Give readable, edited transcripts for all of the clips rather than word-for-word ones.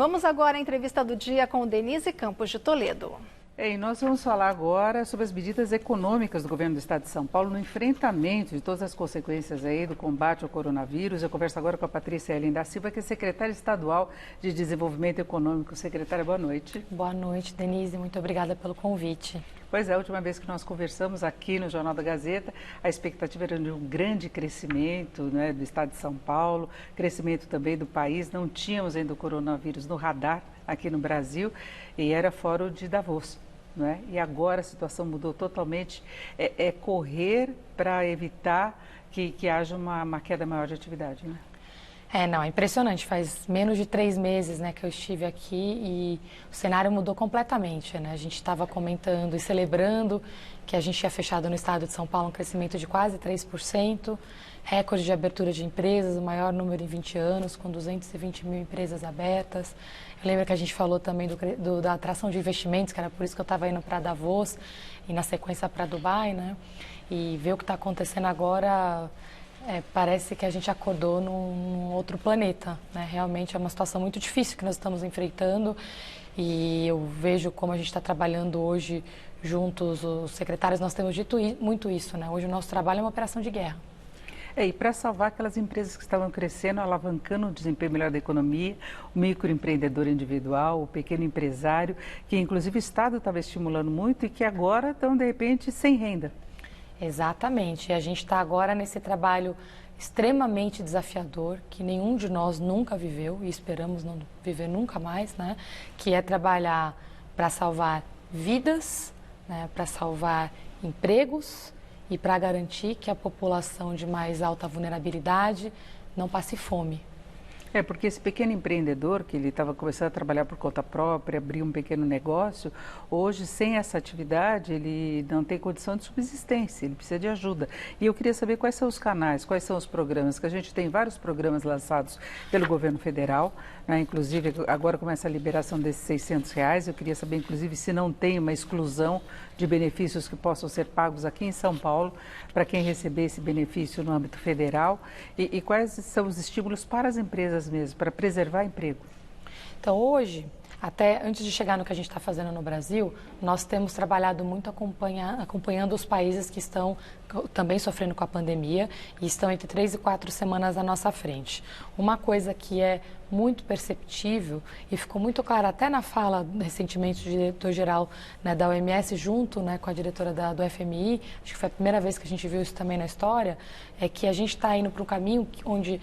Vamos agora à entrevista do dia com Denise Campos de Toledo. E nós vamos falar agora sobre as medidas econômicas do governo do estado de São Paulo no enfrentamento de todas as consequências aí do combate ao coronavírus. Eu converso agora com a Patrícia Helen da Silva, que é secretária estadual de Desenvolvimento Econômico. Secretária, boa noite. Boa noite, Denise. Muito obrigada pelo convite. Pois é, a última vez que nós conversamos aqui no Jornal da Gazeta, a expectativa era de um grande crescimento, né, do estado de São Paulo, crescimento também do país. Não tínhamos ainda o coronavírus no radar aqui no Brasil e era fórum de Davos. Não é? E agora a situação mudou totalmente, é correr para evitar que haja uma queda maior de atividade, né? É impressionante, faz menos de 3 meses, né, que eu estive aqui e o cenário mudou completamente, né? A gente estava comentando e celebrando que a gente tinha fechado no estado de São Paulo um crescimento de quase 3%, recorde de abertura de empresas, o maior número em 20 anos, com 220 mil empresas abertas. Eu lembro que a gente falou também da atração de investimentos, que era por isso que eu estava indo para Davos e na sequência para Dubai, né? E ver o que está acontecendo agora, parece que a gente acordou num outro planeta, né? Realmente é uma situação muito difícil que nós estamos enfrentando e eu vejo como a gente está trabalhando hoje juntos, os secretários, nós temos dito muito isso, né? Hoje o nosso trabalho é uma operação de guerra. E para salvar aquelas empresas que estavam crescendo, alavancando o desempenho melhor da economia, o microempreendedor individual, o pequeno empresário, que inclusive o Estado estava estimulando muito e que agora estão, de repente, sem renda. Exatamente. A gente está agora nesse trabalho extremamente desafiador, que nenhum de nós nunca viveu e esperamos não viver nunca mais, né? Que é trabalhar para salvar vidas, né? Para salvar empregos, e para garantir que a população de mais alta vulnerabilidade não passe fome. Porque esse pequeno empreendedor, que ele estava começando a trabalhar por conta própria, abrir um pequeno negócio, hoje, sem essa atividade, ele não tem condição de subsistência, ele precisa de ajuda. E eu queria saber quais são os canais, quais são os programas, que a gente tem vários programas lançados pelo governo federal, né? Inclusive agora começa a liberação desses R$600, eu queria saber, inclusive, se não tem uma exclusão de benefícios que possam ser pagos aqui em São Paulo, para quem receber esse benefício no âmbito federal, e quais são os estímulos para as empresas mesmo, para preservar emprego. Então hoje, até antes de chegar no que a gente está fazendo no Brasil, nós temos trabalhado muito acompanhando os países que estão também sofrendo com a pandemia e estão entre 3 e 4 semanas à nossa frente. Uma coisa que é muito perceptível e ficou muito claro até na fala recentemente do diretor-geral, né, da OMS junto, né, com a diretora do FMI, acho que foi a primeira vez que a gente viu isso também na história, é que a gente está indo para um caminho onde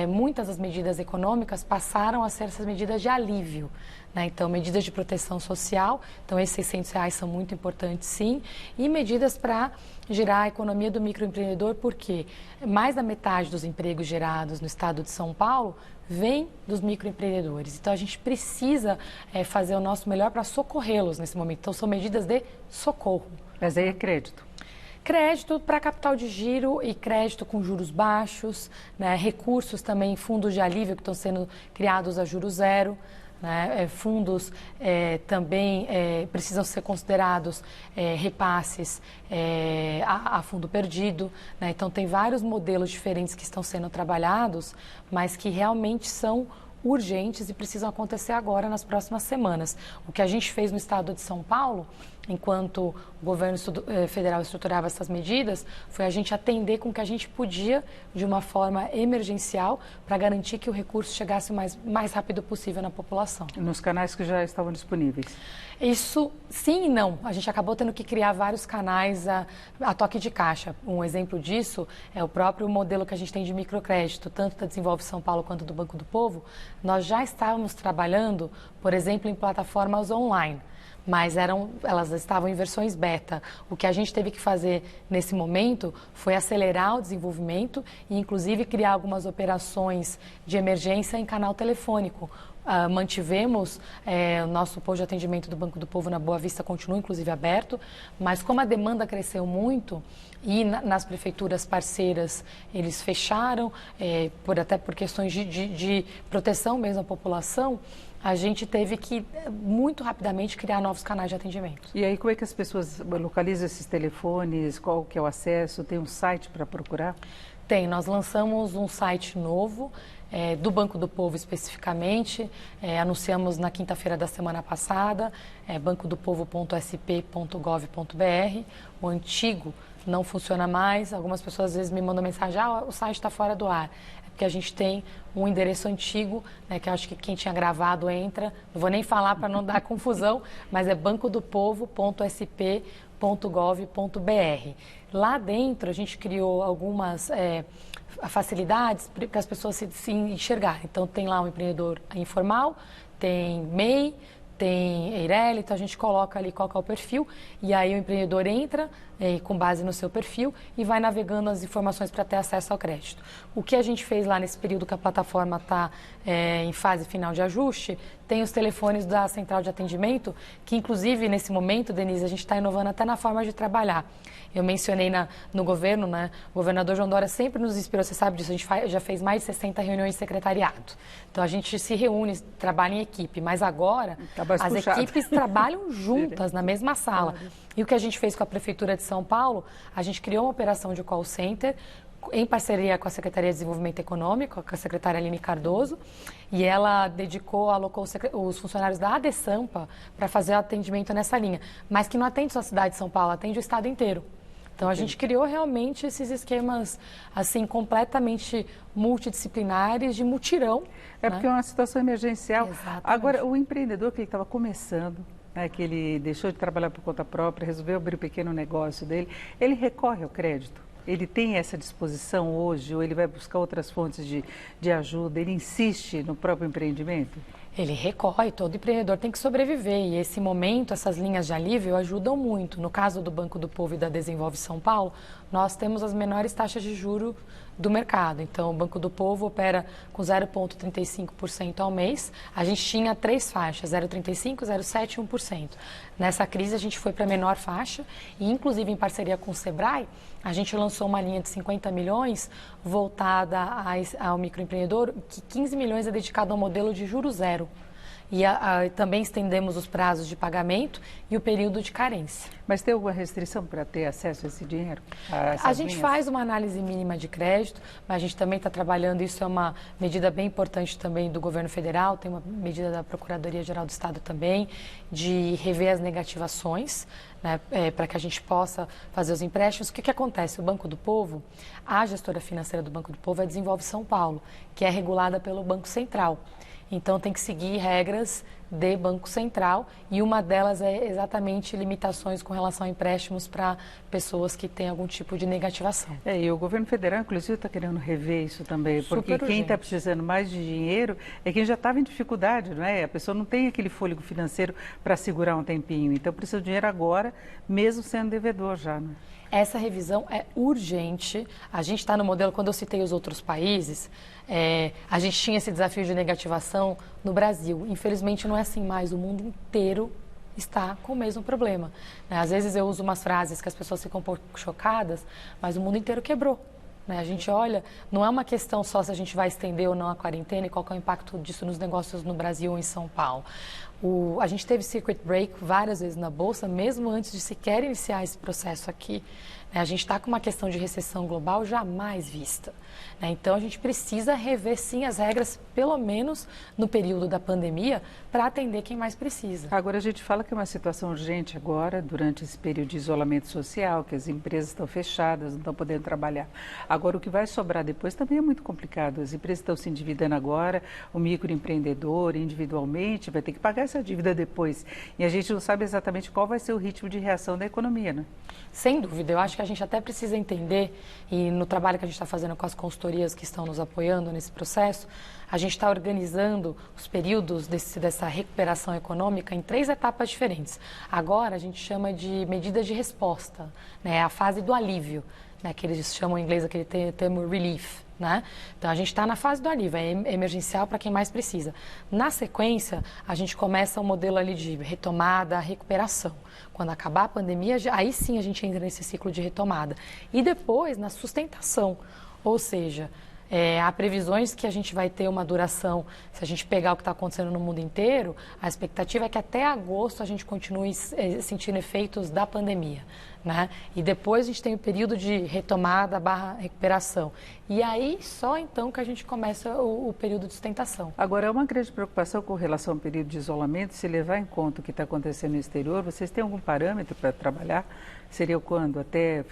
muitas das medidas econômicas passaram a ser essas medidas de alívio. Né? Então, medidas de proteção social, então esses R$600 são muito importantes sim, e medidas para gerar a economia do microempreendedor, porque mais da metade dos empregos gerados no estado de São Paulo vem dos microempreendedores. Então, a gente precisa fazer o nosso melhor para socorrê-los nesse momento. Então, são medidas de socorro. Mas aí é crédito. Crédito para capital de giro e crédito com juros baixos, né? Recursos também, fundos de alívio que estão sendo criados a juros zero. Né? Fundos também precisam ser considerados repasses a fundo perdido. Né? Então, tem vários modelos diferentes que estão sendo trabalhados, mas que realmente são urgentes e precisam acontecer agora, nas próximas semanas. O que a gente fez no estado de São Paulo, enquanto o governo federal estruturava essas medidas, foi a gente atender com o que a gente podia de uma forma emergencial para garantir que o recurso chegasse o mais rápido possível na população. Nos canais que já estavam disponíveis? Isso sim e não. A gente acabou tendo que criar vários canais a toque de caixa. Um exemplo disso é o próprio modelo que a gente tem de microcrédito, tanto da Desenvolve São Paulo quanto do Banco do Povo. Nós já estávamos trabalhando, por exemplo, em plataformas online, mas elas estavam em versões beta. O que a gente teve que fazer nesse momento foi acelerar o desenvolvimento e, inclusive, criar algumas operações de emergência em canal telefônico. Mantivemos o nosso posto de atendimento do Banco do Povo na Boa Vista, continua inclusive aberto, mas como a demanda cresceu muito e nas prefeituras parceiras eles fecharam, até por questões de proteção mesmo à população, a gente teve que, muito rapidamente, criar novos canais de atendimento. E aí, como é que as pessoas localizam esses telefones? Qual que é o acesso? Tem um site para procurar? Tem, nós lançamos um site novo, do Banco do Povo especificamente, anunciamos na quinta-feira da semana passada, bancodopovo.sp.gov.br. O antigo não funciona mais, algumas pessoas às vezes me mandam mensagem, o site está fora do ar. É porque a gente tem um endereço antigo, né, que eu acho que quem tinha gravado entra, não vou nem falar para não dar confusão, mas é bancodopovo.sp.gov.br. Lá dentro a gente criou algumas facilidades para as pessoas se enxergarem. Então tem lá um empreendedor informal, tem MEI, tem Eireli, então a gente coloca ali qual que é o perfil e aí o empreendedor entra com base no seu perfil e vai navegando as informações para ter acesso ao crédito. O que a gente fez lá nesse período que a plataforma está em fase final de ajuste, tem os telefones da central de atendimento, que inclusive nesse momento, Denise, a gente está inovando até na forma de trabalhar. Eu mencionei no governo, né? O governador João Dória sempre nos inspirou, você sabe disso, a gente já fez mais de 60 reuniões de secretariado. Então a gente se reúne, trabalha em equipe, mas agora as equipes trabalham juntas na mesma sala. E o que a gente fez com a Prefeitura de São Paulo, a gente criou uma operação de call center, em parceria com a Secretaria de Desenvolvimento Econômico, com a secretária Aline Cardoso, e ela alocou os funcionários da ADESAMPA para fazer o atendimento nessa linha, mas que não atende só a cidade de São Paulo, atende o estado inteiro. Então, a gente criou realmente esses esquemas, assim, completamente multidisciplinares, de mutirão. Porque é uma situação emergencial. Exatamente. Agora, o empreendedor que ele estava começando, né, que ele deixou de trabalhar por conta própria, resolveu abrir o pequeno negócio dele, ele recorre ao crédito? Ele tem essa disposição hoje ou ele vai buscar outras fontes de ajuda? Ele insiste no próprio empreendimento? Ele recorre, todo empreendedor tem que sobreviver e esse momento, essas linhas de alívio ajudam muito. No caso do Banco do Povo e da Desenvolve São Paulo, nós temos as menores taxas de juros do mercado. Então, o Banco do Povo opera com 0,35% ao mês. A gente tinha 3 faixas, 0,35%, 0,7% e 1%. Nessa crise, a gente foi para a menor faixa e, inclusive, em parceria com o Sebrae, a gente lançou uma linha de 50 milhões voltada ao microempreendedor, que 15 milhões é dedicado ao modelo de juros zero. E também estendemos os prazos de pagamento e o período de carência. Mas tem alguma restrição para ter acesso a esse dinheiro? A gente faz uma análise mínima de crédito, mas a gente também está trabalhando, isso é uma medida bem importante também do governo federal, tem uma medida da Procuradoria-Geral do Estado também, de rever as negativações, né, para que a gente possa fazer os empréstimos. O que acontece? O Banco do Povo, a gestora financeira do Banco do Povo é a Desenvolve São Paulo, que é regulada pelo Banco Central. Então, tem que seguir regras de Banco Central e uma delas é exatamente limitações com relação a empréstimos para pessoas que têm algum tipo de negativação. E o governo federal, inclusive, está querendo rever isso também, porque quem está precisando mais de dinheiro é quem já estava em dificuldade, não é? A pessoa não tem aquele fôlego financeiro para segurar um tempinho, então precisa de dinheiro agora, mesmo sendo devedor já, não é? Essa revisão é urgente. A gente está no modelo, quando eu citei os outros países, a gente tinha esse desafio de negativação no Brasil. Infelizmente não é assim mais, o mundo inteiro está com o mesmo problema. Às vezes eu uso umas frases que as pessoas ficam um pouco chocadas, mas o mundo inteiro quebrou. A gente olha, não é uma questão só se a gente vai estender ou não a quarentena e qual que é o impacto disso nos negócios no Brasil ou em São Paulo. A gente teve circuit break várias vezes na Bolsa, mesmo antes de sequer iniciar esse processo aqui. A gente está com uma questão de recessão global jamais vista. Então, a gente precisa rever, sim, as regras, pelo menos no período da pandemia, para atender quem mais precisa. Agora, a gente fala que é uma situação urgente agora, durante esse período de isolamento social, que as empresas estão fechadas, não estão podendo trabalhar. Agora, o que vai sobrar depois também é muito complicado. As empresas estão se endividando agora, o microempreendedor, individualmente, vai ter que pagar essa dívida depois. E a gente não sabe exatamente qual vai ser o ritmo de reação da economia, né? Sem dúvida. Eu acho que a gente até precisa entender, e no trabalho que a gente está fazendo com as consultorias que estão nos apoiando nesse processo, a gente está organizando os períodos dessa recuperação econômica em 3 etapas diferentes. Agora, a gente chama de medida de resposta, né? A fase do alívio, né? Que eles chamam em inglês aquele termo relief. Né? Então, a gente está na fase do alívio, é emergencial para quem mais precisa. Na sequência, a gente começa o modelo ali de retomada, recuperação. Quando acabar a pandemia, aí sim a gente entra nesse ciclo de retomada. E depois, na sustentação, ou seja, Há previsões que a gente vai ter uma duração, se a gente pegar o que está acontecendo no mundo inteiro, a expectativa é que até agosto a gente continue sentindo efeitos da pandemia, né? E depois a gente tem o período de retomada / recuperação. E aí só então que a gente começa o período de sustentação. Agora, é uma grande preocupação com relação ao período de isolamento, se levar em conta o que está acontecendo no exterior, vocês têm algum parâmetro para trabalhar? Seria quando? Até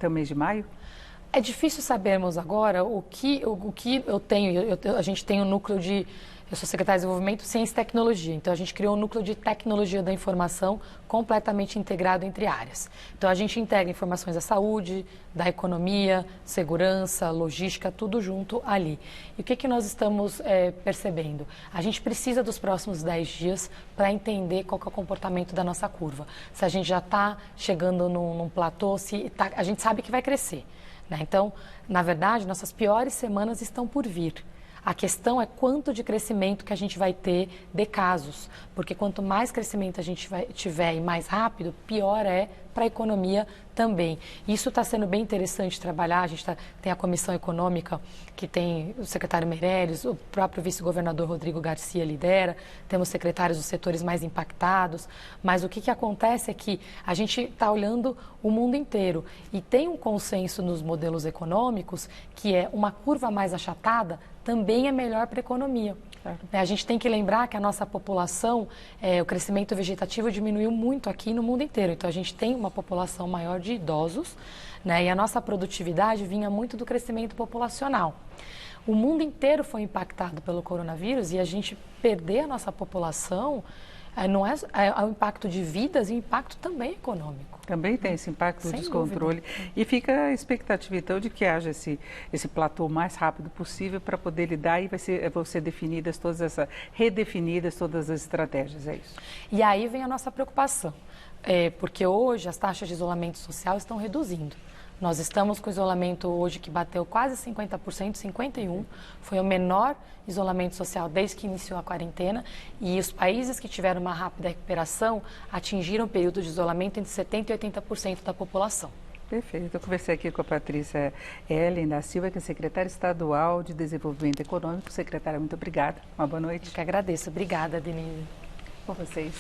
o mês de maio? É difícil sabermos agora o que eu tenho. A gente tem um núcleo de... Eu sou secretária de Desenvolvimento, Ciência e Tecnologia. Então, a gente criou um núcleo de tecnologia da informação completamente integrado entre áreas. Então, a gente integra informações da saúde, da economia, segurança, logística, tudo junto ali. E o que nós estamos percebendo? A gente precisa dos próximos 10 dias para entender qual que é o comportamento da nossa curva. Se a gente já está chegando num platô, a gente sabe que vai crescer. Então, na verdade, nossas piores semanas estão por vir. A questão é quanto de crescimento que a gente vai ter de casos, porque quanto mais crescimento a gente tiver e mais rápido, pior é para a economia também. Isso está sendo bem interessante trabalhar, a gente tem a Comissão Econômica, que tem o secretário Meirelles, o próprio vice-governador Rodrigo Garcia lidera, temos secretários dos setores mais impactados, mas o que acontece é que a gente está olhando o mundo inteiro e tem um consenso nos modelos econômicos que é uma curva mais achatada também é melhor para a economia. Claro. A gente tem que lembrar que a nossa população, o crescimento vegetativo diminuiu muito aqui no mundo inteiro. Então, a gente tem uma população maior de idosos, né? E a nossa produtividade vinha muito do crescimento populacional. O mundo inteiro foi impactado pelo coronavírus e a gente perder a nossa população não é o impacto de vidas e o impacto também econômico. Também tem esse impacto do descontrole. Dúvida. E fica a expectativa, então, de que haja esse platô o mais rápido possível para poder lidar e vão ser redefinidas todas as estratégias, é isso? E aí vem a nossa preocupação, porque hoje as taxas de isolamento social estão reduzindo. Nós estamos com isolamento hoje que bateu quase 50%, 51%, foi o menor isolamento social desde que iniciou a quarentena e os países que tiveram uma rápida recuperação atingiram o período de isolamento entre 70% e 80% da população. Perfeito. Eu conversei aqui com a Patrícia Ellen da Silva, que é secretária estadual de Desenvolvimento Econômico. Secretária, muito obrigada. Uma boa noite. Eu que agradeço. Obrigada, Denise. Com vocês.